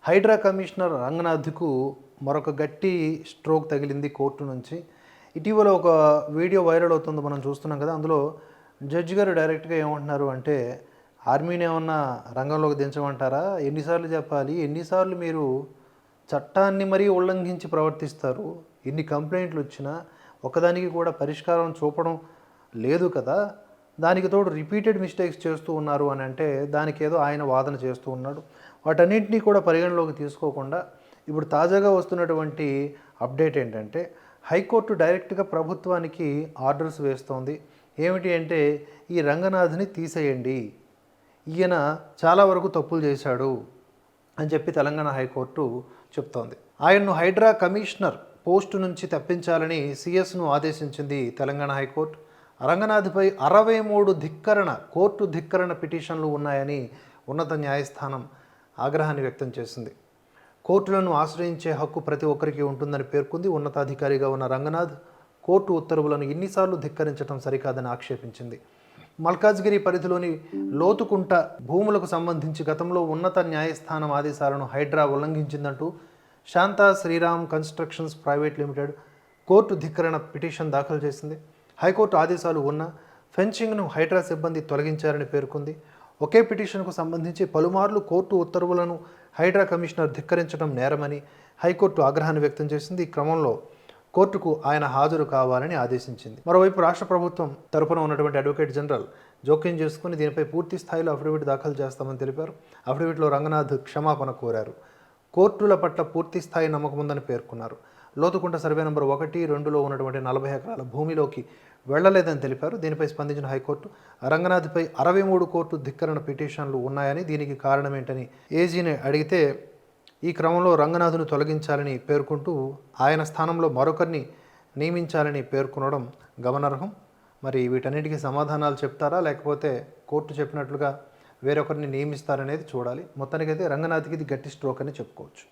Hydraa commissioner రంగనాథ్కు మరొక గట్టి stroke తగిలింది కోర్టు నుంచి. ఇటీవల ఒక వీడియో వైరల్ అవుతుంది, మనం చూస్తున్నాం కదా. అందులో జడ్జి గారు డైరెక్ట్గా ఏమంటున్నారు అంటే, ఆర్మీని ఏమన్నా రంగంలోకి దించమంటారా? ఎన్నిసార్లు చెప్పాలి? ఎన్నిసార్లు మీరు చట్టాన్ని మరీ ఉల్లంఘించి ప్రవర్తిస్తారు? ఎన్ని కంప్లైంట్లు వచ్చినా ఒకదానికి కూడా పరిష్కారం చూపడం లేదు కదా. దానికి తోడు రిపీటెడ్ మిస్టేక్స్ చేస్తూ ఉన్నారు అని అంటే, దానికి ఏదో ఆయన వాదన చేస్తూ ఉన్నాడు. వాటన్నింటినీ కూడా పరిగణలోకి తీసుకోకుండా ఇప్పుడు తాజాగా వస్తున్నటువంటి అప్డేట్ ఏంటంటే, హైకోర్టు డైరెక్ట్గా ప్రభుత్వానికి ఆర్డర్స్ వేస్తోంది. ఏమిటి అంటే, ఈ రంగనాథ్ని తీసేయండి, ఈయన చాలా వరకు తప్పులు చేశాడు అని చెప్పి తెలంగాణ హైకోర్టు చెప్తోంది. ఆయన్ను హైడ్రా కమిషనర్ పోస్టు నుంచి తప్పించాలని సిఎస్ను ఆదేశించింది తెలంగాణ హైకోర్టు. రంగనాథ్పై 63 కోర్టు ధిక్కరణ పిటిషన్లు ఉన్నాయని ఉన్నత న్యాయస్థానం ఆగ్రహాన్ని వ్యక్తం చేసింది. కోర్టులను ఆశ్రయించే హక్కు ప్రతి ఒక్కరికి ఉంటుందని పేర్కొంది. ఉన్నతాధికారిగా ఉన్న రంగనాథ్ కోర్టు ఉత్తర్వులను ఎన్నిసార్లు ధిక్కరించడం సరికాదని ఆక్షేపించింది. మల్కాజ్గిరి పరిధిలోని లోతుకుంట భూములకు సంబంధించి గతంలో ఉన్నత న్యాయస్థానం ఆదేశాలను హైడ్రా ఉల్లంఘించిందంటూ Shanta Sriram constructions private limited court ధిక్కరణ పిటిషన్ దాఖలు చేసింది. హైకోర్టు ఆదేశాలు ఉన్న ఫెన్సింగ్ను హైడ్రా సిబ్బంది తొలగించారని పేర్కొంది. ఒకే పిటిషన్కు సంబంధించి పలుమార్లు కోర్టు ఉత్తర్వులను హైడ్రా కమిషనర్ ధిక్కరించడం నేరమని హైకోర్టు ఆగ్రహాన్ని వ్యక్తం చేసింది. ఈ క్రమంలో కోర్టుకు ఆయన హాజరు కావాలని ఆదేశించింది. మరోవైపు రాష్ట్ర ప్రభుత్వం తరపున ఉన్నటువంటి అడ్వకేట్ జనరల్ జోక్యం చేసుకుని దీనిపై పూర్తి స్థాయిలో అఫిడవిట్ దాఖలు చేస్తామని తెలిపారు. అఫిడవిట్లో రంగనాథ్ క్షమాపణ కోరారు. కోర్టుల పట్ల పూర్తి స్థాయి నమ్మకం ఉందని పేర్కొన్నారు. లోతుకుంట సర్వే నంబర్ 1, 2లో ఉన్నటువంటి 40 ఎకరాల భూమిలోకి వెళ్లలేదని తెలిపారు. దీనిపై స్పందించిన హైకోర్టు రంగనాథ్పై 63 కోర్టు ధిక్కరణ పిటిషన్లు ఉన్నాయని, దీనికి కారణమేంటని ఏజీని అడిగితే ఈ క్రమంలో రంగనాథ్ను తొలగించాలని పేర్కొంటూ ఆయన స్థానంలో మరొకరిని నియమించాలని పేర్కొనడం గమనార్హం. మరి వీటన్నిటికీ సమాధానాలు చెప్తారా, లేకపోతే కోర్టు చెప్పినట్లుగా వేరొకరిని నియమిస్తారనేది చూడాలి. మొత్తానికైతే రంగనాథ్కి ఇది గట్టి స్ట్రోక్ అని చెప్పుకోవచ్చు.